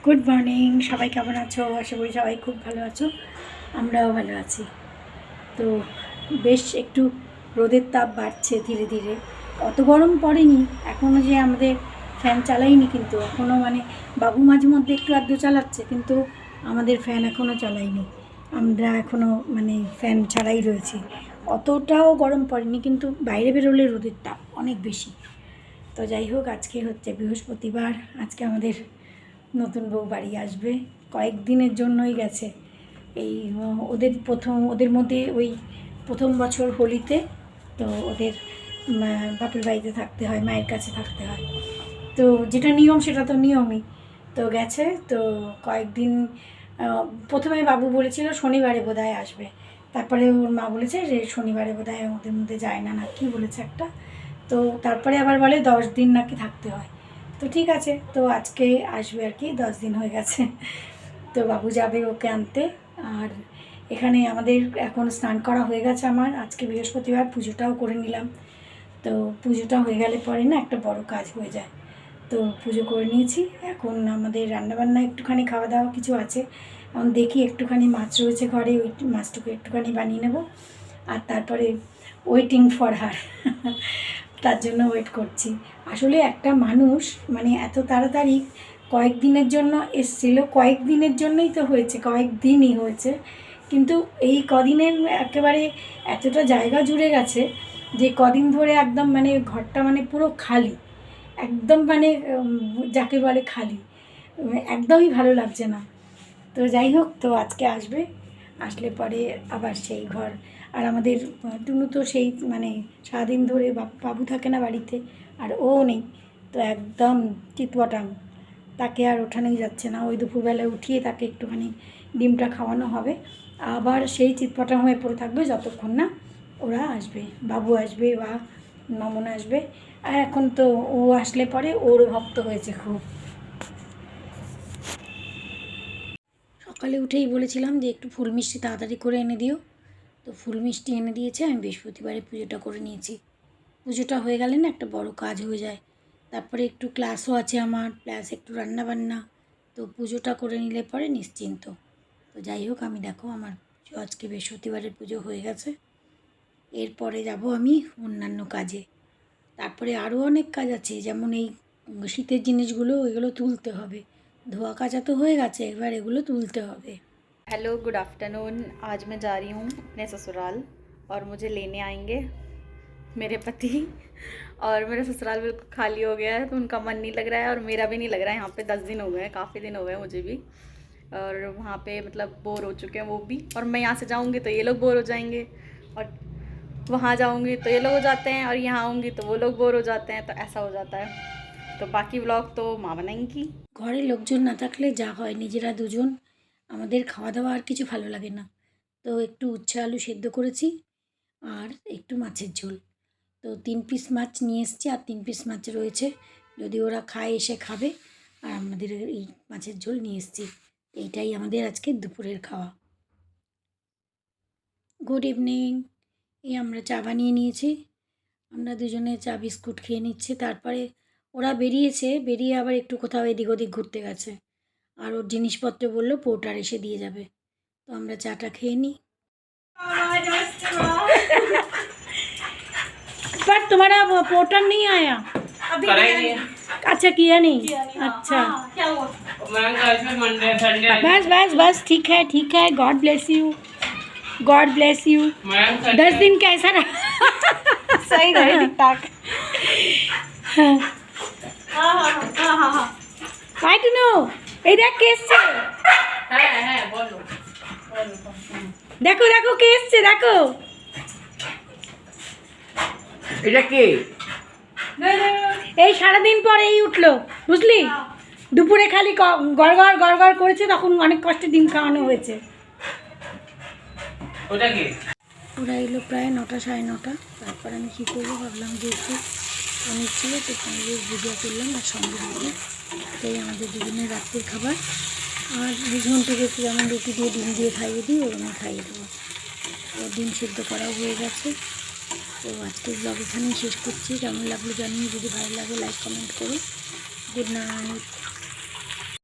Good morning, সবাই কেমন আছো? আশা করি সবাই খুব ভালো আছো, আমরাও ভালো আছি। তো বেশ একটু রোদের তাপ বাড়ছে ধীরে ধীরে। অত গরম পড়েনি এখনও, যে আমাদের ফ্যান চালাইনি, কিন্তু এখনও মানে বাবু মাঝে মধ্যে একটু আধটু চালাচ্ছে, কিন্তু আমাদের ফ্যান এখনও চালাইনি। আমরা এখনও মানে ফ্যান ছাড়াই রয়েছি। অতটাও গরম পড়েনি, কিন্তু বাইরে বেরোলে রোদের তাপ অনেক বেশি। তো যাই হোক, আজকে হচ্ছে বৃহস্পতিবার, আজকে আমাদের নতুন বউ বাড়ি আসবে। কয়েকদিনের জন্যই গেছে। এই ওদের মধ্যে ওই প্রথম বছর হোলিতে তো ওদের বাপের বাড়িতে থাকতে হয়, মায়ের কাছে থাকতে হয়। তো যেটা নিয়ম সেটা তো নিয়মই। তো গেছে তো কয়েকদিন। প্রথমে বাবু বলেছিল শনিবারে বোধহয় আসবে, তারপরে ওর মা বলেছে যে শনিবারে বোধহয় ওদের মধ্যে যায় না, কি বলেছে একটা। তো তারপরে আবার বলে 10 দিন নাকি থাকতে হয়। তো ঠিক আছে, তো আজকে আসবে আর কি, 10 দিন হয়ে গেছে। তো বাবু যাবে ওকে আনতে। আর এখানে আমাদের এখন স্নান করা হয়ে গেছে আমার, আজকে বৃহস্পতিবার পুজোটাও করে নিলাম। তো পুজোটা হয়ে গেলে পরে না একটা বড় কাজ হয়ে যায়। তো পুজো করে নিয়েছি, এখন আমাদের রান্নাবান্না একটুখানি খাওয়া দাওয়া কিছু আছে। এখন দেখি একটুখানি মাছ রয়েছে ঘরে, ওই মাছটুকু একটুখানি বানিয়ে নেব। আর তারপরে ওয়েটিং ফর হার তার জন্য ওয়েট করছি। আসলে একটা মানুষ মানে এত তাড়াতাড়ি কয়েকদিনের জন্য এসেছিল, কয়েকদিনের জন্যই তো হয়েছে, কয়েকদিনই হয়েছে, কিন্তু এই কদিনের একেবারে এতটা জায়গা জুড়ে গেছে যে কদিন ধরে একদম মানে ঘরটা মানে পুরো খালি, একদম মানে যাকে বলে খালি, একদমই ভালো লাগছে না। তো যাই হোক, তো আজকে আসবে, আসলে পরে আবার সেই ঘর। আর আমাদের টুনু তো সেই মানে সারাদিন ধরে বাবু থাকে না বাড়িতে, আর ও নেই, তো একদম চিতপটাং, তাকে আর ওঠানোই যাচ্ছে না। ওই দুপুরবেলায় উঠিয়ে তাকে একটুখানি ডিমটা খাওয়ানো হবে, আবার সেই চিতপটাং হয়ে পড়ে থাকবে যতক্ষণ না ওরা আসবে, বাবু আসবে বা মামুন আসবে। আর এখন তো ও আসলে পরে ওর ভক্ত হয়েছে খুব। সকালে উঠেই বলেছিলাম যে একটু ফুল মিষ্টি তাড়াতাড়ি করে এনে দিও, তো ফুল মিষ্টি এনে দিয়েছে। আমি বৃহস্পতিবারে পুজোটা করে নিয়েছি। পুজোটা হয়ে গেলে না একটা বড় কাজ হয়ে যায়। তারপরে একটু ক্লাসও আছে আমার, প্লাস একটু রান্নাবান্না। তো পুজোটা করে নিলে পরে নিশ্চিন্ত। তো যাই হোক, আমি দেখো আমার আজকে বৃহস্পতিবারের পুজো হয়ে গেছে। এরপরে যাব আমি অন্যান্য কাজে। তারপরে আরও অনেক কাজ আছে, যেমন এই শীতের জিনিসগুলো, ওইগুলো তুলতে হবে। ধোয়া কাচা তো হয়ে গেছে, এবার এগুলো তুলতে হবে। Hello good afternoon. आज मैं जा रही हूँ अपने ससुराल और मुझे लेने आएंगे मेरे पति। और मेरा ससुराल बिल्कुल खाली हो गया है तो उनका मन नहीं लग रहा है और मेरा भी नहीं लग रहा है। यहाँ पे 10 दिन हो गए हैं, काफ़ी दिन हो गए मुझे भी। और वहाँ पे मतलब बोर हो चुके हैं वो भी, और मैं यहाँ से जाऊँगी तो ये लोग बोर हो जाएंगे, और वहाँ जाऊँगी तो ये लोग हो जाते हैं, और यहाँ आऊँगी तो वो लोग बोर हो जाते हैं, तो ऐसा हो जाता है। तो बाकी व्लॉग तो माँ बनाएंगी। ঘরে লোকজন না থাকলে যা হয়, নিজেরা দুজন আমাদের খাওয়া দাওয়া আর কিছু ভালো লাগে না। তো একটু উচ্ছে আলু সেদ্ধ করেছি আর একটু মাছের ঝোল। তো 3 পিস মাছ নিয়ে এসেছি, আর 3 পিস মাছ রয়েছে, যদি ওরা খায় এসে খাবে। আর আমাদের এই মাছের ঝোল নিয়ে এসেছি। এইটাই আমাদের আজকে দুপুরের খাওয়া। Good evening. এই আমরা চা বানিয়ে নিয়েছি, আমরা দুজনে চা বিস্কুট খেয়ে নিচ্ছি। তারপরে ওরা বেরিয়েছে, বেরিয়ে আবার একটু কোথাও এদিক ওদিক ঘুরতে গেছে, আর ওর জিনিসপত্র বললো পোর্টার এসে দিয়ে যাবে। তো আমরা চাটা খেয়ে নিই। पर तुम्हारा पोर्टर नहीं आया अभी? अच्छा, किया नहीं। अच्छा, क्या हुआ? बस बस बस, ठीक है ठीक है। God bless you, God bless you. 10 दिन कैसा रहा? सही रहे, ठीक ठाक। I don't know, এই দেখ কে এসছে। হ্যাঁ বলো। দেখো দেখো কে এসছে, দেখো। এটা কে? এই সারাদিন পর এই উঠলো, বুঝলি? দুপুরে খালি গড়গড় গড়গড় করেছে, তখন অনেক কষ্টে ডিম খাওয়ানো হয়েছে। ওটা কে? ওরা এলো প্রায় 9টা 9:30। তারপর আমি কী করবো ভাবলাম, যে একটু পনির ছিল তো পনিরের ভুজিয়া করলাম আর সঙ্গে ভুজিয়া। তাই আমাদের দুজনের রাত্রির খাবার। আর বুঝমনটিকে একটু যেমন রুটি দিয়ে ডিম দিয়ে খাইয়ে দিই, ওরকম খাইয়ে দেবো। ও ডিম সিদ্ধ করাও হয়ে গেছে। তো আজকের ব্লগ এখানেই শেষ করছি। কেমন লাগলো জানিয়ে, যদি ভালো লাগে লাইক কমেন্ট করো। Good night.